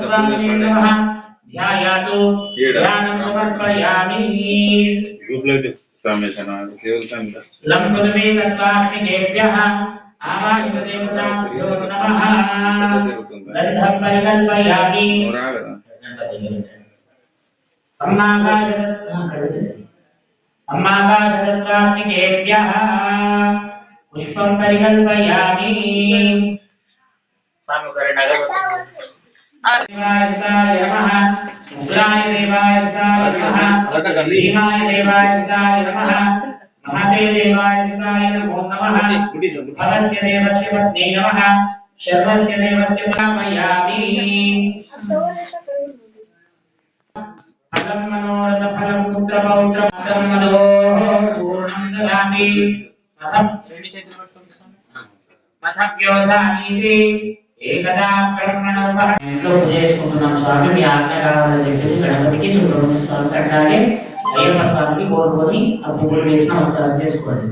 स्वामिने नमः ध्यायातु ध्यानं समर्पयामि लंबुदमे तत्त्वाग्निकेभ्यः आवाहितदेवताभ्यो नमः गन्धं परिकल्पयामि अम्माकाशतत्त्वाग्निकेभ्यः पुष्पं परिकल्पयामि देवाय नमः उग्राय देवाय नमः भीमाय देवाय नमः महते देवाय नमो नमः भवस्य देवस्य पत्नी नमः शर्वस्य देवस्य कामयामि फलं मनोरथ फलं पुत्र पौत्र फलं मदो पूर्णं ददाति मथव्योसानीति एकदा ब्रह्मणोपः ఇంట్లో పూజ చేసుకుంటున్నాం స్వామి మీ ఆజ్ఞ కావాలని చెప్పేసి గణపతికి సుబ్రహ్మణ్య స్వామి అట్లాగే అయ్యప్ప స్వామికి కోరుకొని ఆ పువ్వులు వేసి నమస్కారం చేసుకోండి.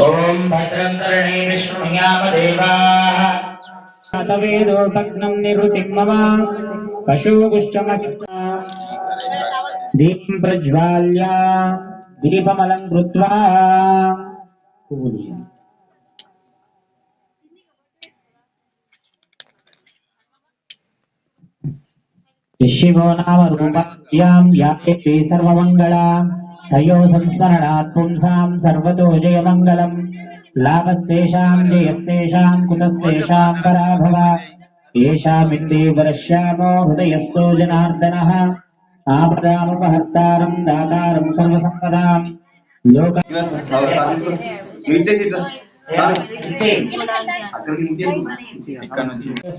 ఓం భద్రం కర్ణే విష్ణుయామ దేవాః తవేదోపగ్నం నిరుతిం మమ పశుగుష్టమక్ష దీపం ప్రజ్వాల్య దీపమలం కృత్వా शिवो नाम रूपाभ्यां याते सर्वमंगला तयो संस्मरणात् पुंसां सर्वतो जयमंगलम् लाभस्तेषां जयस्तेषां कुतस्तेषां पराभव येषामिन्दे वरश्यामो हृदयस्थो जनार्दनः आपदामुपहर्तारं दातारं सर्वसम्पदां लोक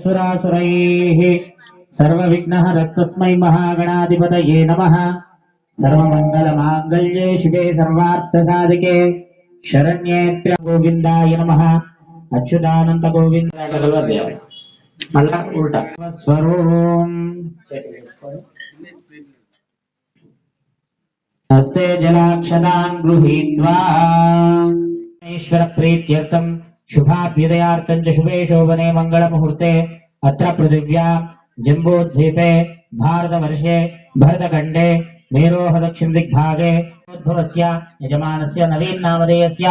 सुरासुरैः सर्वविघ्नहरस्तस्मै महागणाधिपतये नमः। सर्वमंगलमांगल्ये शिवे सर्वार्थसाधिके शरण्ये गोविंदाय नमः। अच्युतानंद गोविंद मल्ला उल्टा स्वरूम हस्ते जलाक्षदान् गृहीत्वा ईश्वर प्रीत्यर्थं शुभाभ्युदयार्थं च शुभे शोभने मंगलमुहूर्ते अत्र पृथिव्या जम्बूद्वीपे भारतवर्षे भरतखण्डे मेरोह दक्षिण दिग्भागे उद्भवस्य यजमानस्य नवीन नामधेयस्य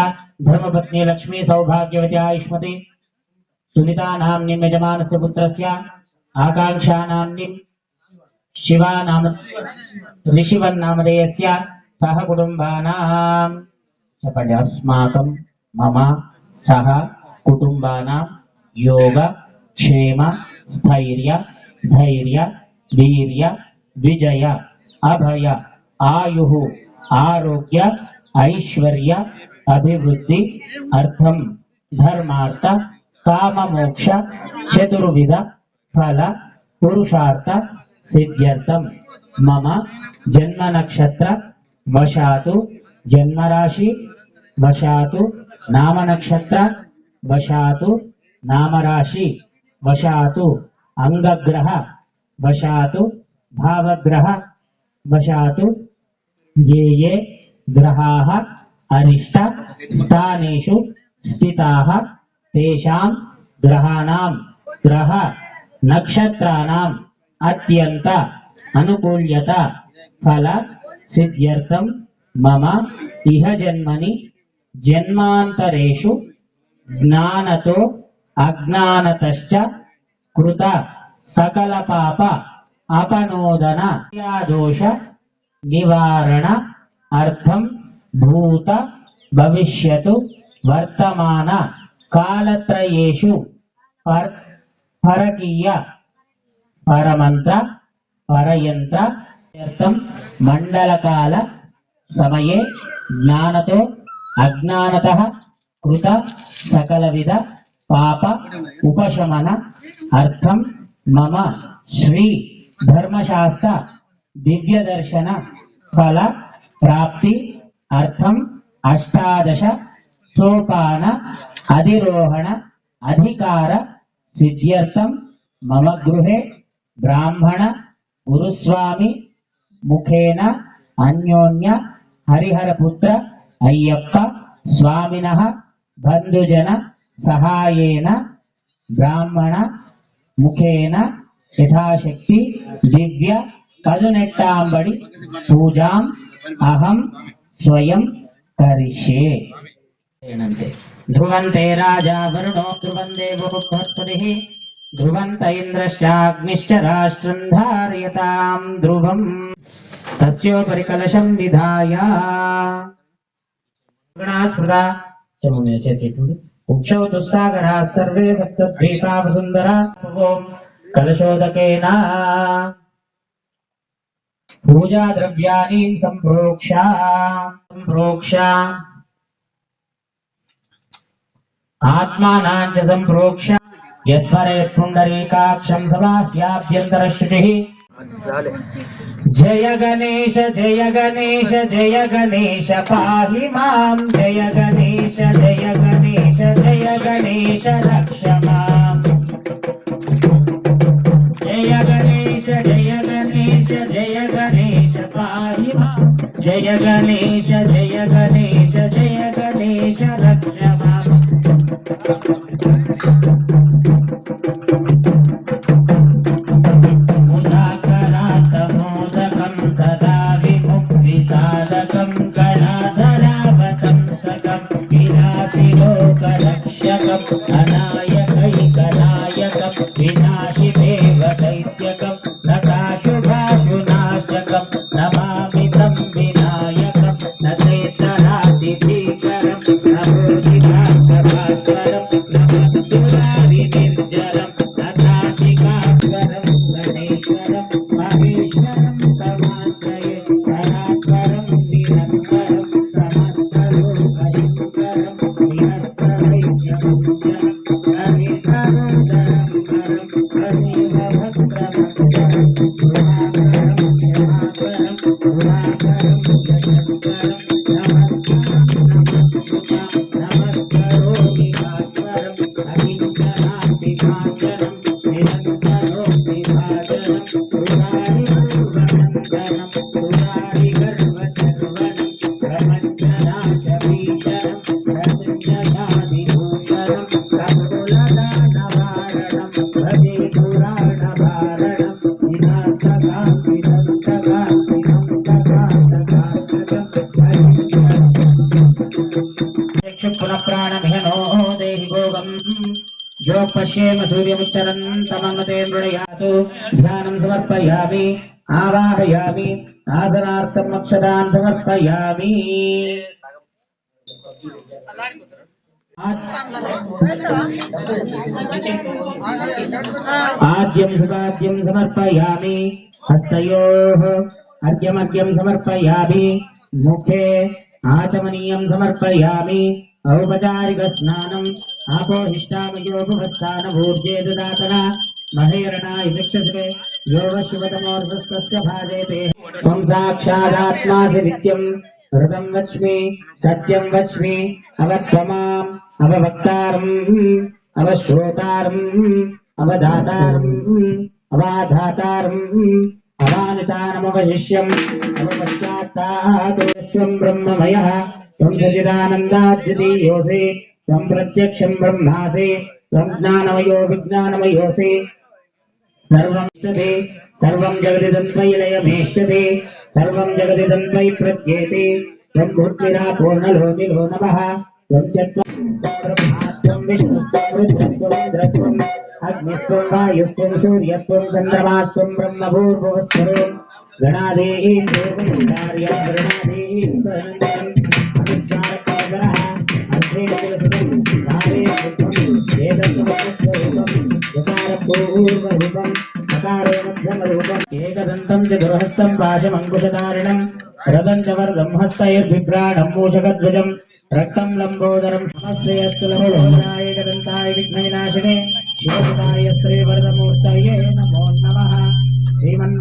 धर्मपत्नी लक्ष्मी सौभाग्यवती आयुष्मती सुनीता नाम्नीं यजमानस्य पुत्रस्य आकांक्षा नाम्नीं शिवा नाम ऋषिवन् नामधेयस्य सह कुटुम्बानां चपण्य अस्माकं मम सह कुटुम्बानां योग क्षेम स्थैर्य धैर्य वीर्य विजय अभय आयुः आरोग्य ऐश्वर्य अभिवृद्धि अर्थम धर्मार्थ काम मोक्ष चतुर्विध फल पुरुषार्थ सिद्ध्यर्थम मम जन्म नक्षत्र वशातु जन्म राशि वशातु नाम नक्षत्र वशातु नाम राशि वशातु अंगग्रह वशातु भावग्रह वशातु ये ग्रहाः अरिष्ट स्थानेषु स्थिताः तेषां ग्रहाणां ग्रह नक्षत्राणाम् अत्यंत अनुकूल्यता फल सिद्ध्यर्थं मम इह जन्मनि जन्मान्तरेषु ज्ञानतो अज्ञानतश्च कृत सकल पाप अपनोदन दोष निवारण अर्थम भूत भविष्यतु वर्तमान कालत्रयेषु परकीय परमंत्र परयंत्र अर्थम मंडल काल समये ज्ञानतो अज्ञानतः कृत सकलविध पाप उपशमन अर्थम मम श्री धर्मशास्त्र दिव्य दर्शन फल प्राप्ति अर्थम अष्टादश सोपान अधिरोहण अधिकार सिद्ध्यर्थम मम गृहे ब्राह्मण गुरुस्वामी मुखेन अन्योन्य हरिहर पुत्र अय्यप्प स्वामिनः बंधुजन सहायेन ब्राह्मण मुखेन యథాశక్తి దివ్య పదునెట్టాంబడి పూజాం అహం స్వయం కరిష్యే. ధ్రువంతే రాజా వరుణో ధ్రువం దేవో బృహస్పతిః ధ్రువంత ఇంద్రశ్చాగ్నిశ్చ రాష్ట్రం ధారయతాం ధ్రువం. తస్యోపరి కలశం విధాయ స్మృతా ఉక్షౌ దుస్సాగరా సర్వే సప్తద్వీపా వసుంధరా కలశోదకేన పూజా ద్రవ్యాని సంప్రోక్ష ఆత్మానాం చ సంప్రోక్ష యస్మరేత్ పుండరీకాక్షం సబాహ్యాభ్యంతరశుచిః. జయ గణేశ జయ గణేశ జయ గణేశ పాహి మాం. జయ గణేశ జయ గణేశ జయ గణేశ రక్ష మాం. జయ గణేశ జయ గణేశ జయ గణేశ పాహి మాం. జయ గణేశ జయ గణేశ జయ గణేశ రక్ష మాం. సదా విముక్తి సాధకం గణాధరావతం సకం వినాశి లోకరక్షకం అనాయకైకనాయకం వినాశి దేవదైత్యకం నకాశుభాశునాశకం నమామి తం వినాయకం నైతరాది భీకరం నమోజితాస్వరం నమస్సురాది నిర్జరం నతాధికాస్వరం గణేశ్వరం మహేశ్వరం సమాశ్రయే పరాత్పరం నిరంతరం సమస్తలోకశంకరం నిరస్తరైక్యముఖ్యం హరిహరోదరం కరం హరివ భద్రమక్షరం గుహాకరం క్షమాకరం గుహాకరం జగత్కరం నమస్కరోమి భాస్వరం అహింసనాస్తి భాస్వరం నిరంతరోక్తి భాజనం సురారి పూర్వనందనం సురారి గర్వచర్వణం ప్రపంచనాశ భీషణం ప్రసన్నయాదిభూషణం కమలదానవారణం భజే పురాణభారణం వినాశకాంతి దంతకాంతి పునః ప్రాణమిహనో దేహి భోగం जो पश्येम सूर्यमुच्चरन्तमन्मते मृणयातु ध्यानं समर्पयामि आवाहयामि आसनार्थम् अक्षतान् समर्पयामि आद्यं सुदाद्यं समर्पयामि हस्तयोः अर्घ्यमर्घ्यं समर्पयामि मुखे आचमनीयं समर्पयामि औपचारिक स्नानम् आपोहिष्टामयोपस्थानभूर्जे ददातना महेरणाय शिक्षसे योगशिवतमोर्धस्तस्य भाजेते त्वं साक्षादात्मासि नित्यं ऋतं वच्मि सत्यं वच्मि अवत्वमाम् अववक्तारम् अवश्रोतारम् अवधातारम् अवाधातारम् अवानुचानमवशिष्यम् अवपश्चात्तात्वं ब्रह्ममयः त्वं सच्चिदानन्दाद्वितीयोऽसि त्वं प्रत्यक्षं ब्रह्मासि त्वं ज्ञानमयो विज्ञानमयोऽसि सर्वमिष्यते सर्वं जगदिदं त्वयि लयमेष्यते सर्वं जगदिदं त्वयि प्रत्येते त्वं भूर्तिरापूर्णलोमिलो नमः त्वं ब्रह्मात्वं विष्णुत्वं रुद्रत्वं इन्द्रत्वम् अग्निस्त्वं वायुस्त्वं सूर्यस्त्वं चन्द्रमास्त्वं ब्रह्मभूर्भुवस्वरो गणादेहीं देवनिन्दार्यं गणादेहीं सनन्दनम् अविद्यारकागरः अध्येनकुलसुतं काले पुत्रं वेदस्वरूपं यकारपूर्वरूपम् अकारो मध्यमरूपम् एकदन्तं चतुर्हस्तं पाशमङ्कुशधारिणं रदं च वर्गं हस्तैर्बिभ्राणं मूषकध्वजं रक्तं लम्बोदरं समश्रेयस्तुलभोधराय एकदन्ताय विघ्नविनाशिने शिवसुताय श्रीवरदमूर्तये नमो नमः श्रीमन्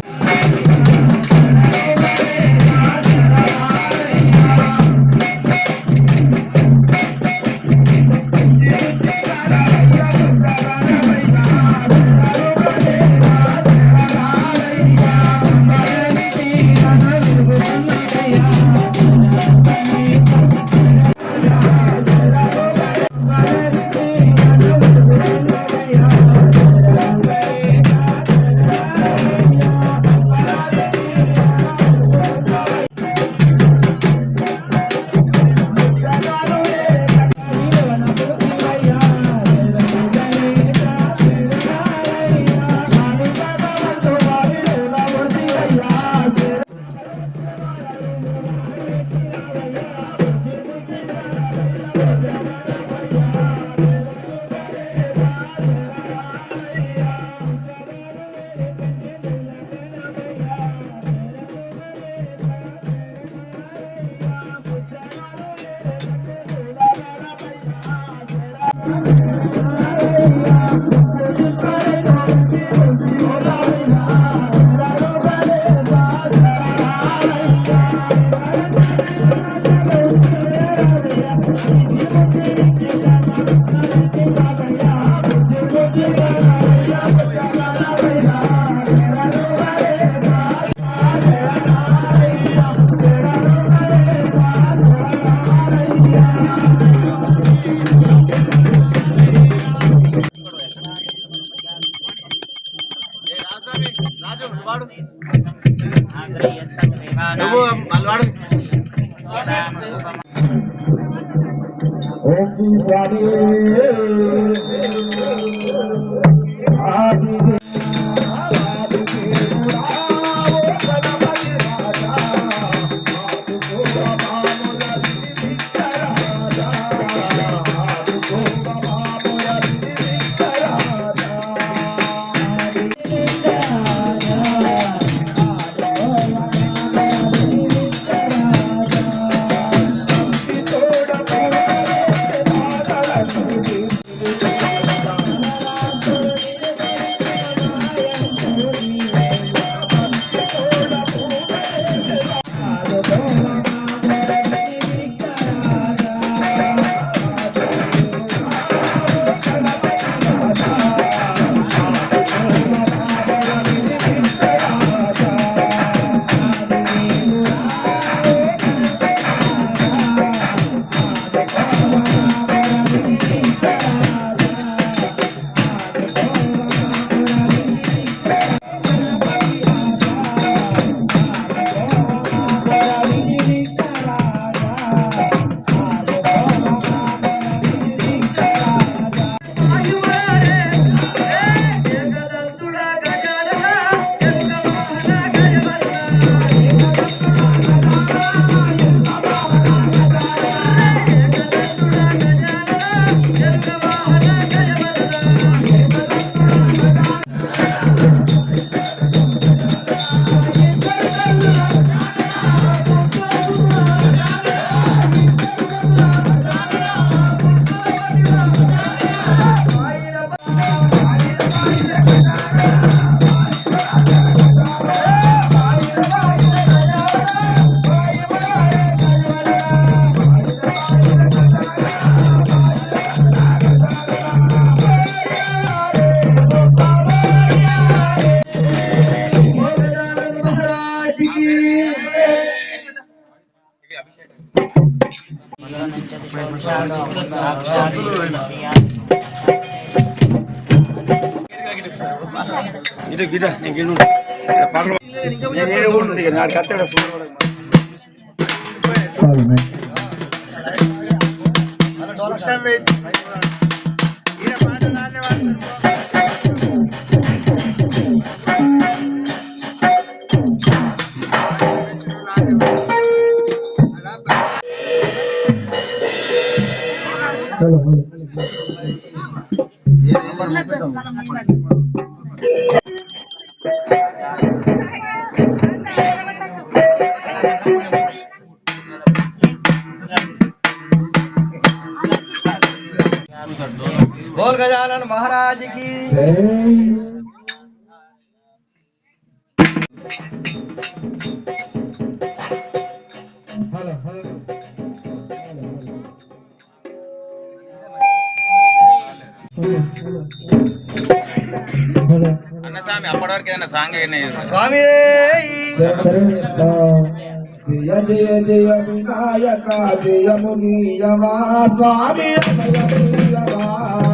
बोल गजानन महाराज की। అన్నస్వామి అప్పటివరకు ఏదైనా సాంగ్ స్వామి జయ జయ జయ వినాయక జయ మునీయమా స్వామి జయ మునీయమా